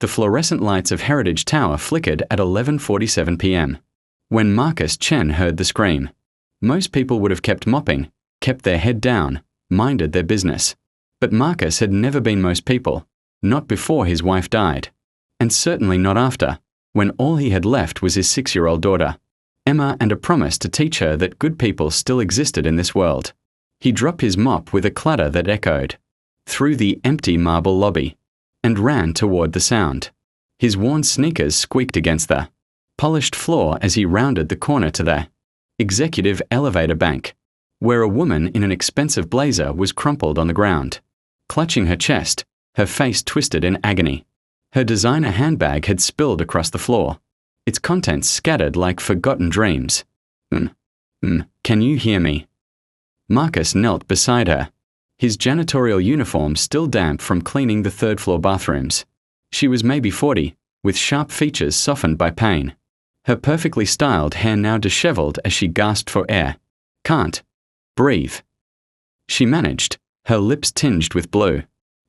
The fluorescent lights of Heritage Tower flickered at 11:47 p.m. when Marcus Chen heard the scream. Most people would have kept mopping, kept their head down, minded their business. But Marcus had never been most people, not before his wife died, and certainly not after, when all he had left was his 6-year-old daughter, Emma, and a promise to teach her that good people still existed in this world. He dropped his mop with a clatter that echoed through the empty marble lobby, and ran toward the sound. His worn sneakers squeaked against the polished floor as he rounded the corner to the executive elevator bank, where a woman in an expensive blazer was crumpled on the ground, clutching her chest, her face twisted in agony. Her designer handbag had spilled across the floor, its contents scattered like forgotten dreams. Can you hear me? Marcus knelt beside her, his janitorial uniform still damp from cleaning the third-floor bathrooms. She was maybe 40, with sharp features softened by pain, her perfectly styled hair now disheveled as she gasped for air. Can't breathe. She managed, her lips tinged with blue.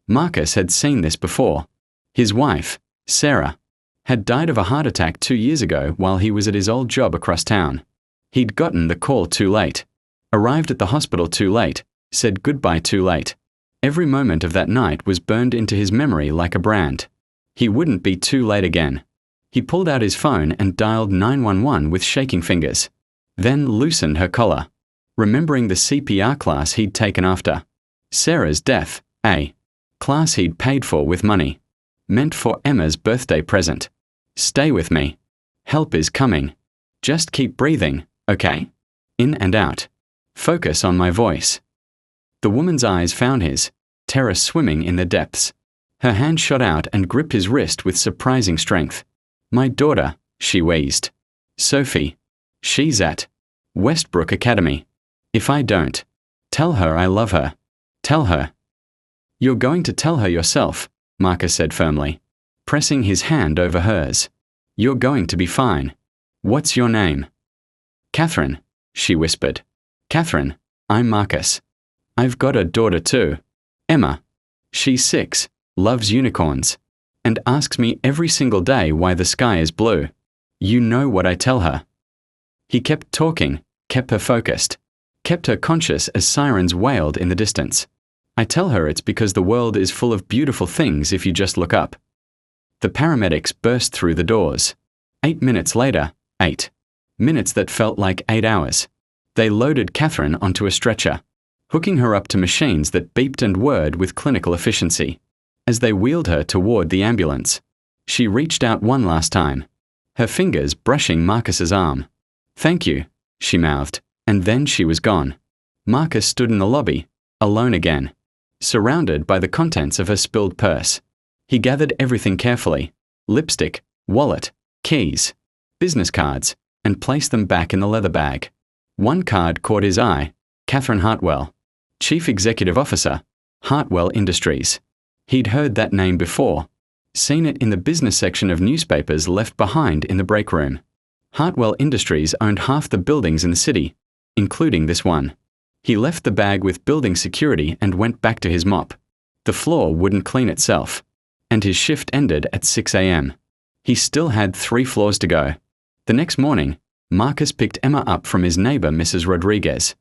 Marcus had seen this before. His wife, Sarah, had died of a heart attack 2 years ago while he was at his old job across town. He'd gotten the call too late, arrived at the hospital too late, said goodbye too late. Every moment of that night was burned into his memory like a brand. He wouldn't be too late again. He pulled out his phone and dialed 911 with shaking fingers, then loosened her collar, remembering the CPR class he'd taken after Sarah's death, a class he'd paid for with money, meant for Emma's birthday present. Stay with me. Help is coming. Just keep breathing, okay? In and out. Focus on my voice. The woman's eyes found his, terror swimming in the depths. Her hand shot out and gripped his wrist with surprising strength. My daughter, she wheezed. Sophie. She's at Westbrook Academy. If I don't tell her I love her, tell her. You're going to tell her yourself, Marcus said firmly, pressing his hand over hers. You're going to be fine. What's your name? Catherine, she whispered. Catherine, I'm Marcus. I've got a daughter too, Emma. She's 6, loves unicorns, and asks me every single day why the sky is blue. You know what I tell her. He kept talking, kept her focused, kept her conscious as sirens wailed in the distance. I tell her it's because the world is full of beautiful things if you just look up. The paramedics burst through the doors. 8 minutes later, 8 minutes that felt like 8 hours. They loaded Catherine onto a stretcher, hooking her up to machines that beeped and whirred with clinical efficiency. As they wheeled her toward the ambulance, she reached out one last time, her fingers brushing Marcus's arm. Thank you, she mouthed, and then she was gone. Marcus stood in the lobby, alone again, surrounded by the contents of her spilled purse. He gathered everything carefully, lipstick, wallet, keys, business cards, and placed them back in the leather bag. One card caught his eye, Catherine Hartwell, Chief Executive Officer, Hartwell Industries. He'd heard that name before, seen it in the business section of newspapers left behind in the break room. Hartwell Industries owned half the buildings in the city, including this one. He left the bag with building security and went back to his mop. The floor wouldn't clean itself, and his shift ended at 6 a.m. He still had 3 floors to go. The next morning, Marcus picked Emma up from his neighbor Mrs. Rodriguez,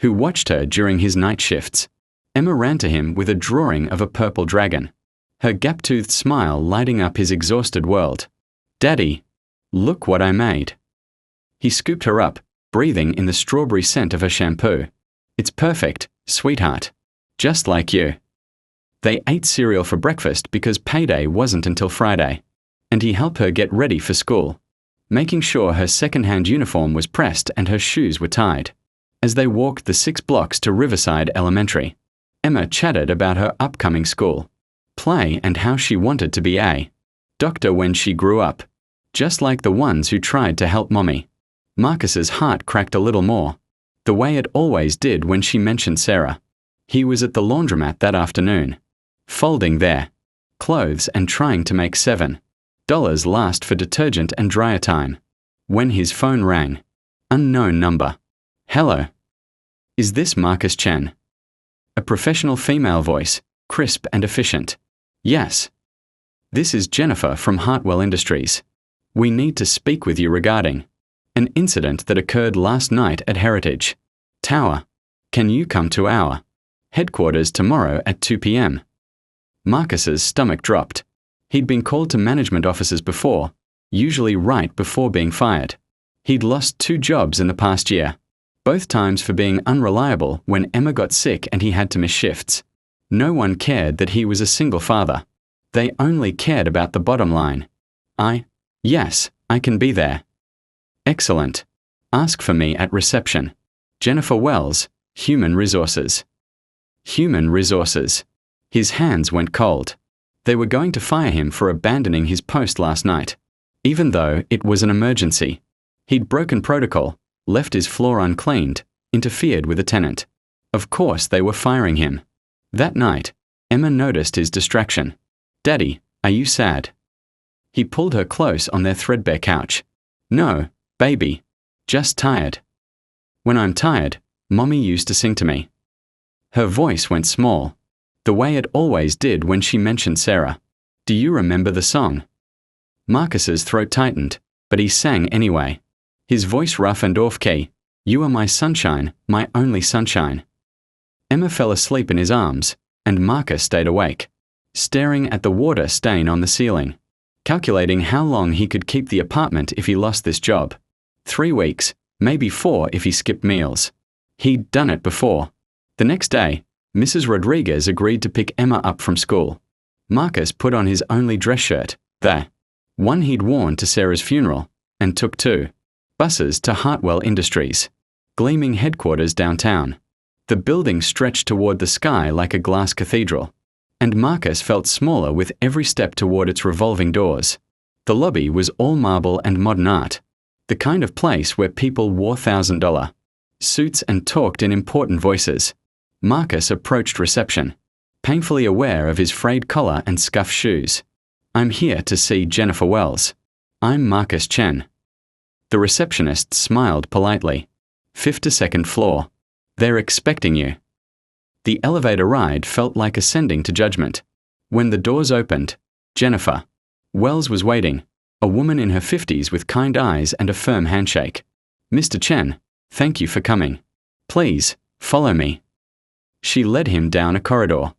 who watched her during his night shifts. Emma ran to him with a drawing of a purple dragon, her gap-toothed smile lighting up his exhausted world. Daddy, look what I made. He scooped her up, breathing in the strawberry scent of her shampoo. It's perfect, sweetheart. Just like you. They ate cereal for breakfast because payday wasn't until Friday, and he helped her get ready for school, making sure her second-hand uniform was pressed and her shoes were tied. As they walked the 6 blocks to Riverside Elementary, Emma chatted about her upcoming school, play, and how she wanted to be a doctor when she grew up, just like the ones who tried to help Mommy. Marcus's heart cracked a little more, the way it always did when she mentioned Sarah. He was at the laundromat that afternoon, folding their clothes and trying to make $7 last for detergent and dryer time, when his phone rang. Unknown number. Hello. Is this Marcus Chen? A professional female voice, crisp and efficient. Yes. This is Jennifer from Hartwell Industries. We need to speak with you regarding an incident that occurred last night at Heritage Tower. Can you come to our headquarters tomorrow at 2 p.m.? Marcus's stomach dropped. He'd been called to management offices before, usually right before being fired. He'd lost 2 jobs in the past year, both times for being unreliable when Emma got sick and he had to miss shifts. No one cared that he was a single father. They only cared about the bottom line. Yes, I can be there. Excellent. Ask for me at reception. Jennifer Wells, Human Resources. Human Resources. His hands went cold. They were going to fire him for abandoning his post last night, even though it was an emergency. He'd broken protocol, left his floor uncleaned, interfered with a tenant. Of course they were firing him. That night, Emma noticed his distraction. Daddy, are you sad? He pulled her close on their threadbare couch. No, baby. Just tired. When I'm tired, Mommy used to sing to me. Her voice went small, the way it always did when she mentioned Sarah. Do you remember the song? Marcus's throat tightened, but he sang anyway. His voice rough and off-key. You are my sunshine, my only sunshine. Emma fell asleep in his arms, and Marcus stayed awake, staring at the water stain on the ceiling, calculating how long he could keep the apartment if he lost this job. 3 weeks, maybe 4 if he skipped meals. He'd done it before. The next day, Mrs. Rodriguez agreed to pick Emma up from school. Marcus put on his only dress shirt, the one he'd worn to Sarah's funeral, and took 2 buses to Hartwell Industries, gleaming headquarters downtown. The building stretched toward the sky like a glass cathedral, and Marcus felt smaller with every step toward its revolving doors. The lobby was all marble and modern art, the kind of place where people wore $1,000 suits and talked in important voices. Marcus approached reception, painfully aware of his frayed collar and scuffed shoes. I'm here to see Jennifer Wells. I'm Marcus Chen. The receptionist smiled politely. 5th to 2nd floor. They're expecting you. The elevator ride felt like ascending to judgment. When the doors opened, Jennifer Wells was waiting, a woman in her 50s with kind eyes and a firm handshake. Mr. Chen, thank you for coming. Please, follow me. She led him down a corridor,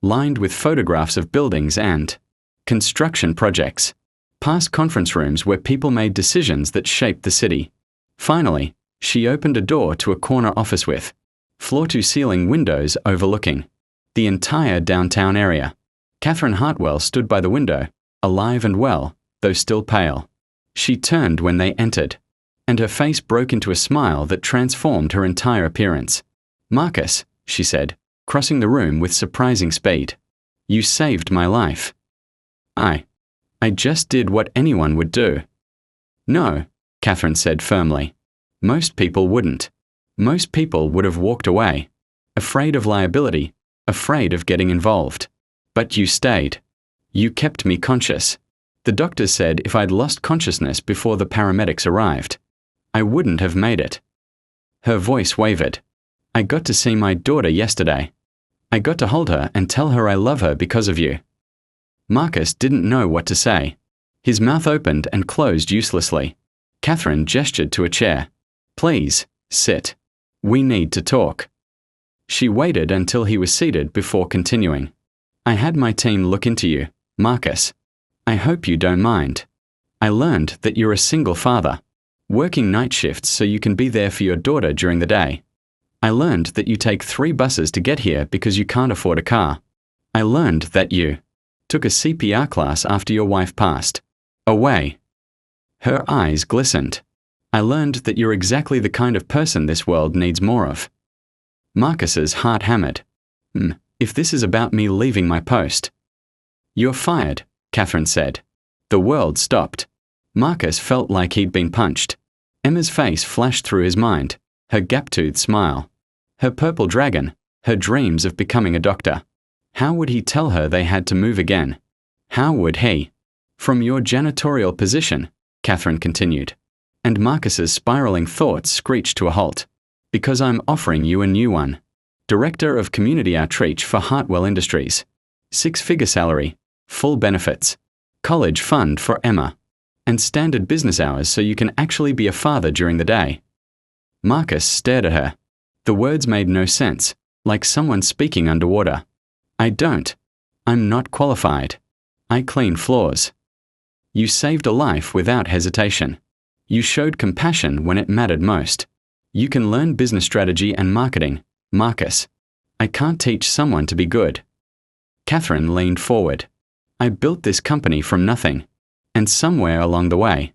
lined with photographs of buildings and construction projects, past conference rooms where people made decisions that shaped the city. Finally, she opened a door to a corner office with floor-to-ceiling windows overlooking the entire downtown area. Catherine Hartwell stood by the window, alive and well, though still pale. She turned when they entered, and her face broke into a smile that transformed her entire appearance. Marcus, she said, crossing the room with surprising speed. You saved my life. I just did what anyone would do. No, Catherine said firmly. Most people wouldn't. Most people would have walked away, afraid of liability, afraid of getting involved. But you stayed. You kept me conscious. The doctors said if I'd lost consciousness before the paramedics arrived, I wouldn't have made it. Her voice wavered. I got to see my daughter yesterday. I got to hold her and tell her I love her because of you. Marcus didn't know what to say. His mouth opened and closed uselessly. Catherine gestured to a chair. Please, sit. We need to talk. She waited until he was seated before continuing. I had my team look into you, Marcus. I hope you don't mind. I learned that you're a single father, working night shifts so you can be there for your daughter during the day. I learned that you take 3 buses to get here because you can't afford a car. I learned that you took a CPR class after your wife passed away. Her eyes glistened. I learned that you're exactly the kind of person this world needs more of. Marcus's heart hammered. If this is about me leaving my post. You're fired, Catherine said. The world stopped. Marcus felt like he'd been punched. Emma's face flashed through his mind, her gap-toothed smile, her purple dragon, her dreams of becoming a doctor. How would he tell her they had to move again? How would he? From your janitorial position, Catherine continued, and Marcus's spiraling thoughts screeched to a halt. Because I'm offering you a new one. Director of Community Outreach for Hartwell Industries. 6-figure salary, full benefits, college fund for Emma, and standard business hours so you can actually be a father during the day. Marcus stared at her. The words made no sense, like someone speaking underwater. I don't. I'm not qualified. I clean floors. You saved a life without hesitation. You showed compassion when it mattered most. You can learn business strategy and marketing, Marcus. I can't teach someone to be good. Catherine leaned forward. I built this company from nothing. And somewhere along the way,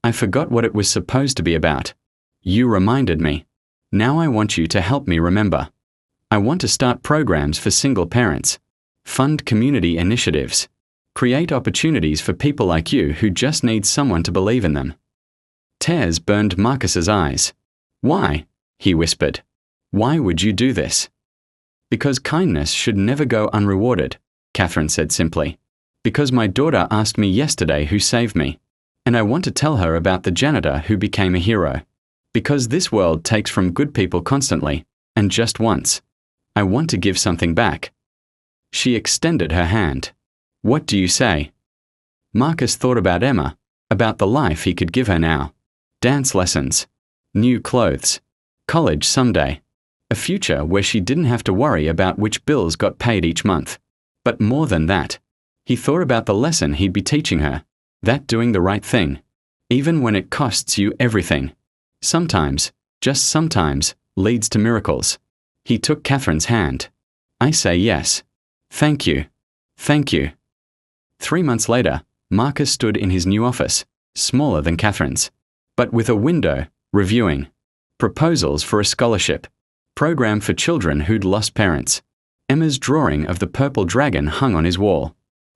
I forgot what it was supposed to be about. You reminded me. Now I want you to help me remember. I want to start programs for single parents, fund community initiatives, create opportunities for people like you who just need someone to believe in them. Tears burned Marcus's eyes. Why? He whispered. Why would you do this? Because kindness should never go unrewarded, Catherine said simply. Because my daughter asked me yesterday who saved me, and I want to tell her about the janitor who became a hero. Because this world takes from good people constantly, and just once. I want to give something back. She extended her hand. What do you say? Marcus thought about Emma, about the life he could give her now. Dance lessons, new clothes, college someday, a future where she didn't have to worry about which bills got paid each month. But more than that, he thought about the lesson he'd be teaching her, that doing the right thing, even when it costs you everything, sometimes, just sometimes, leads to miracles. He took Catherine's hand. I say yes. Thank you. Thank you. 3 months later, Marcus stood in his new office, smaller than Catherine's, but with a window, reviewing. Proposals for a scholarship. Program for children who'd lost parents. Emma's drawing of the purple dragon hung on his wall,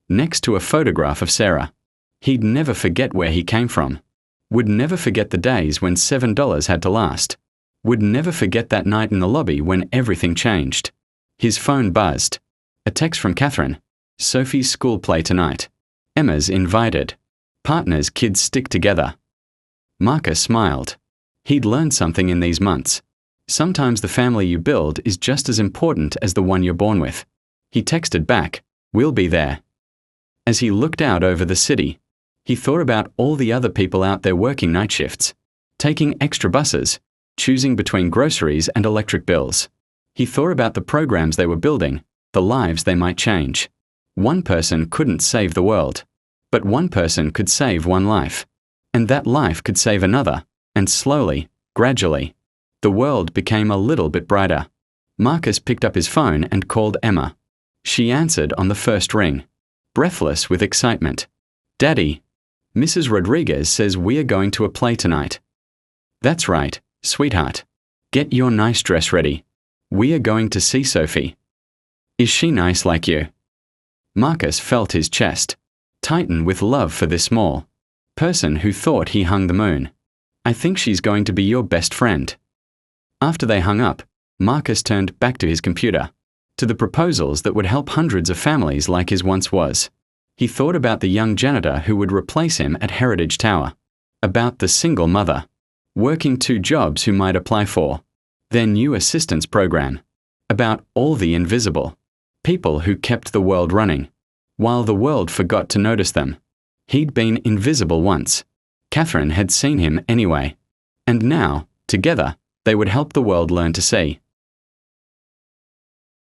next to a photograph of Sarah. He'd never forget where he came from. Would never forget the days when $7 had to last. Would never forget that night in the lobby when everything changed. His phone buzzed. A text from Catherine. Sophie's school play tonight. Emma's invited. Partners kids stick together. Marcus smiled. He'd learned something in these months. Sometimes the family you build is just as important as the one you're born with. He texted back, we'll be there. As he looked out over the city, he thought about all the other people out there working night shifts, taking extra buses, choosing between groceries and electric bills. He thought about the programs they were building, the lives they might change. One person couldn't save the world, but one person could save one life. And that life could save another, and slowly, gradually, the world became a little bit brighter. Marcus picked up his phone and called Emma. She answered on the first ring, breathless with excitement. Daddy, Mrs. Rodriguez says we are going to a play tonight. That's right, sweetheart. Get your nice dress ready. We are going to see Sophie. Is she nice like you? Marcus felt his chest tighten with love for this small person who thought he hung the moon. I think she's going to be your best friend. After they hung up, Marcus turned back to his computer, to the proposals that would help hundreds of families like his once was. He thought about the young janitor who would replace him at Heritage Tower, about the single mother, working 2 jobs who might apply for, their new assistance program, about all the invisible people who kept the world running, while the world forgot to notice them. He'd been invisible once. Catherine had seen him anyway. And now, together, they would help the world learn to see.